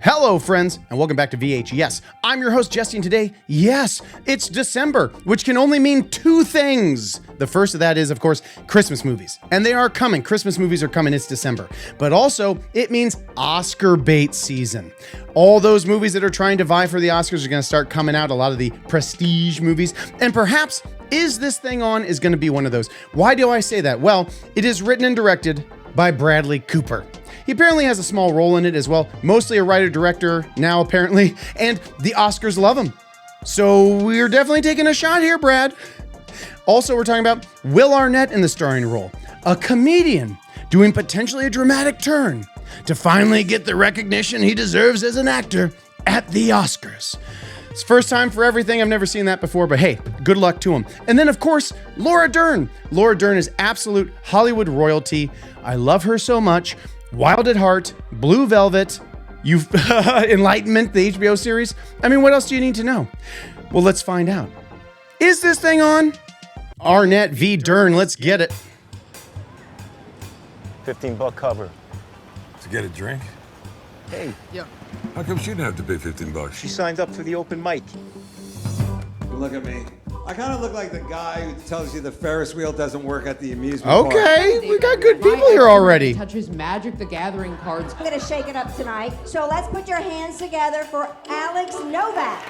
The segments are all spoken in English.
Hello, friends, and welcome back to VHS. I'm your host, Jesse, and today, yes, it's December, which can only mean two things. The first of that is, of course, Christmas movies. And they are coming. Christmas movies are coming. It's December. But also, it means Oscar bait season. All those movies that are trying to vie for the Oscars are going to start coming out, a lot of the prestige movies. And perhaps Is This Thing On is going to be one of those. Why do I say that? Well, it is written and directed by Bradley Cooper. He apparently has a small role in it as well, mostly a writer-director now apparently, and the Oscars love him. So we're definitely taking a shot here, Brad. Also, we're talking about Will Arnett in the starring role, a comedian doing potentially a dramatic turn to finally get the recognition he deserves as an actor at the Oscars. It's first time for everything. I've never seen that before, but hey, good luck to him. And then, of course, Laura Dern. Laura Dern is absolute Hollywood royalty. I love her so much. Wild at Heart, Blue Velvet, Enlightenment, the HBO series. I mean, what else do you need to know? Well, let's find out. Is this thing on? Arnett v. Dern, let's get it. $15 cover. To get a drink? Hey, How come she didn't have to pay $15? she signed up for the open mic. Look at me. I kind of look like the guy who tells you the Ferris wheel doesn't work at the amusement park. Okay, we got good people here already. Touches Magic the Gathering cards. I'm gonna shake it up tonight. So let's put your hands together for Alex Novak.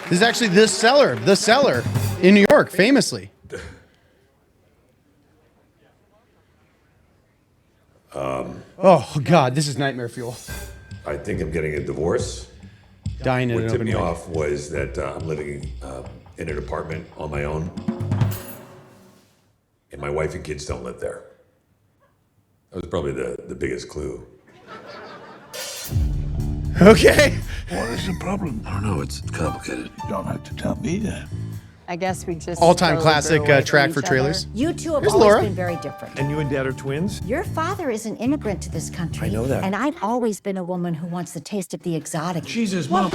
This is actually The Cellar in New York, famously. Oh, God, this is nightmare fuel. I think I'm getting a divorce. Dying in What an tipped open me mic. off was that I'm living in an apartment on my own, and my wife and kids don't live there. That was probably the biggest clue. Okay. What is the problem? I don't know. It's complicated. You don't have to tell me that. I guess we just All-time slowly classic grew away track from for each trailers. other. You two have Here's always Laura. been very different. And you and Dad are twins? Your father is an immigrant to this country. I know that. And I've always been a woman who wants the taste of the exotic. Jesus, Mom.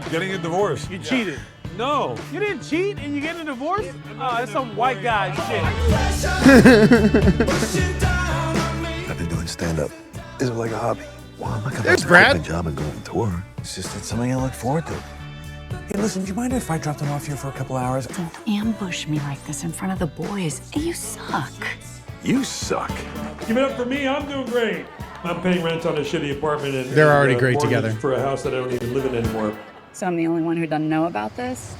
Getting a divorce. You cheated. No. You didn't cheat and you get a divorce? Oh, that's some white guy shit. I've been doing stand-up. Is it like a hobby? Well, I'm not gonna There's quit Brad. my job and go on tour. It's just it's something I look forward to. Hey, listen, do you mind if I drop them off here for a couple hours? Don't ambush me like this in front of the boys. You suck. You suck. Give it up for me. I'm doing great. I'm paying rent on a shitty apartment and They're already great mortgage together. for a house that I don't even live in anymore. So I'm the only one who doesn't know about this?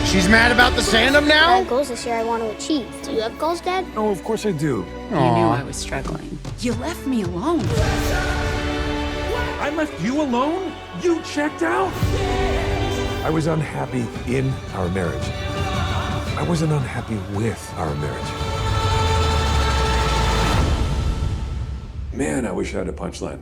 She's mad about the stand-up I now? have goals this year I want to achieve. Do you have goals, Dad? Oh, of course I do. You knew I was struggling. You left me alone. I left you alone? You checked out? I was unhappy in our marriage. I wasn't unhappy with our marriage. Man, I wish I had a punchline.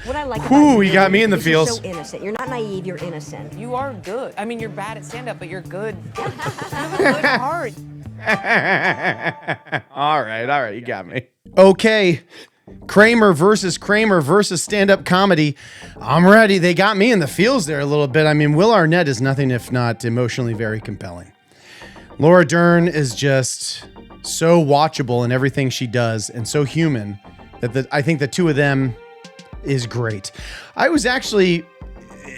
What I like Ooh, you got me in the is you're feels. so innocent. You're not naive, you're innocent. You are good. I mean, you're bad at stand-up, but you're good. You have a good heart. All right, you got me. Okay, Kramer versus stand-up comedy. I'm ready. They got me in the feels there a little bit. I mean, Will Arnett is nothing if not emotionally very compelling. Laura Dern is just so watchable in everything she does and so human that I think the two of them is great. I was actually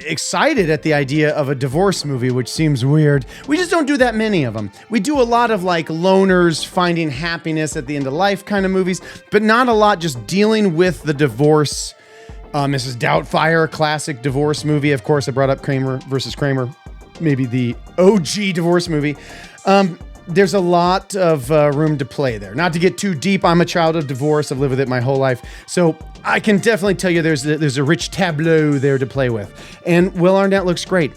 excited at the idea of a divorce movie, which seems weird. We just don't do that many of them. We do a lot of like loners finding happiness at the end of life kind of movies, but not a lot just dealing with the divorce. Mrs. Doubtfire, a classic divorce movie. Of course, I brought up Kramer versus Kramer, maybe the OG divorce movie. There's a lot of room to play there. Not to get too deep, I'm a child of divorce. I've lived with it my whole life. So I can definitely tell you there's a rich tableau there to play with. And Will Arnett looks great.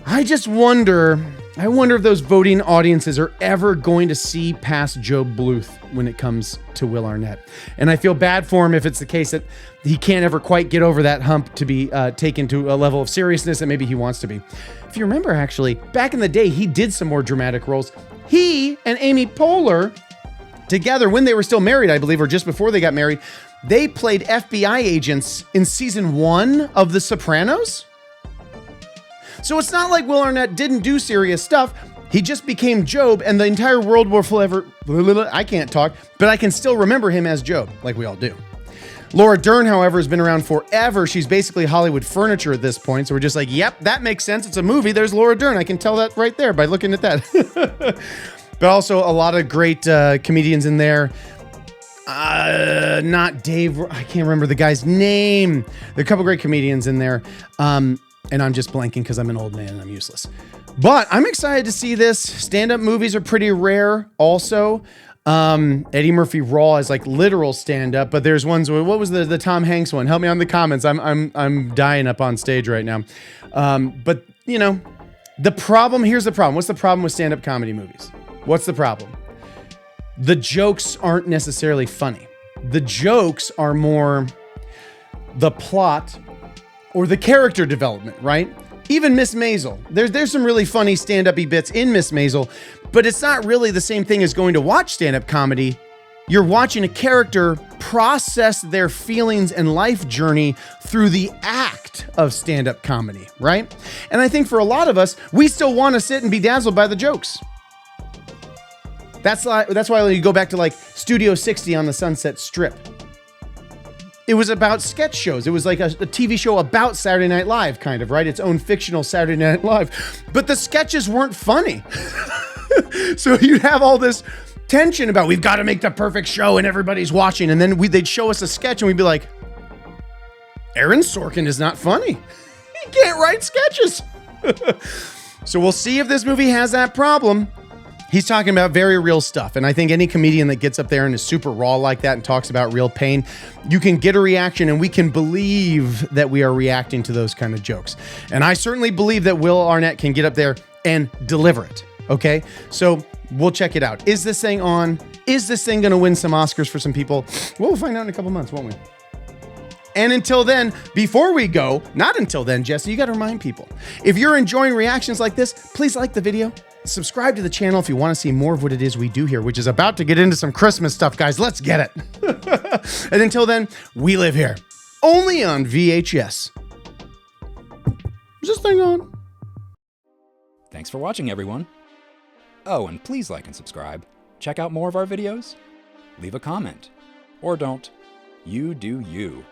I just wonder if those voting audiences are ever going to see past Job Bluth when it comes to Will Arnett. And I feel bad for him if it's the case that he can't ever quite get over that hump to be taken to a level of seriousness that maybe he wants to be. If you remember, actually, back in the day, he did some more dramatic roles. He and Amy Poehler, together when they were still married, I believe, or just before they got married, they played FBI agents in season 1 of The Sopranos. So it's not like Will Arnett didn't do serious stuff. He just became Job, and the entire world will forever. I can't talk, but I can still remember him as Job, like we all do. Laura Dern, however, has been around forever. She's basically Hollywood furniture at this point. So we're just like, yep, that makes sense. It's a movie. There's Laura Dern. I can tell that right there by looking at that. But also a lot of great comedians in there. Not Dave. I can't remember the guy's name. There are a couple great comedians in there. And I'm just blanking because I'm an old man and I'm useless. But I'm excited to see this. Stand-up movies are pretty rare also. Eddie Murphy Raw is like literal stand-up, but there's ones where, what was the Tom Hanks one? Help me on the comments. I'm dying up on stage right now. But you know, here's the problem. What's the problem with stand-up comedy movies? What's the problem? The jokes aren't necessarily funny. The jokes are more the plot or the character development, right? Even Miss Maisel. There's some really funny stand-up-y bits in Miss Maisel, but it's not really the same thing as going to watch stand-up comedy. You're watching a character process their feelings and life journey through the act of stand-up comedy, right? And I think for a lot of us, we still want to sit and be dazzled by the jokes. That's why you go back to like Studio 60 on the Sunset Strip. It was about sketch shows. It was like a TV show about Saturday Night Live, kind of, right? Its own fictional Saturday Night Live. But the sketches weren't funny. So you'd have all this tension about, we've got to make the perfect show and everybody's watching. And then they'd show us a sketch and we'd be like, Aaron Sorkin is not funny. He can't write sketches. So we'll see if this movie has that problem. He's talking about very real stuff. And I think any comedian that gets up there and is super raw like that and talks about real pain, you can get a reaction and we can believe that we are reacting to those kind of jokes. And I certainly believe that Will Arnett can get up there and deliver it. Okay? So we'll check it out. Is this thing on? Is this thing going to win some Oscars for some people? Well, we'll find out in a couple months, won't we? And until then, before we go, not until then, Jesse, you got to remind people, if you're enjoying reactions like this, please like the video. Subscribe to the channel if you want to see more of what it is we do here, which is about to get into some Christmas stuff, guys. Let's get it. And until then, we live here. Only on VHS. Is this thing on? Thanks for watching, everyone. Oh, and please like and subscribe. Check out more of our videos. Leave a comment. Or don't. You do you.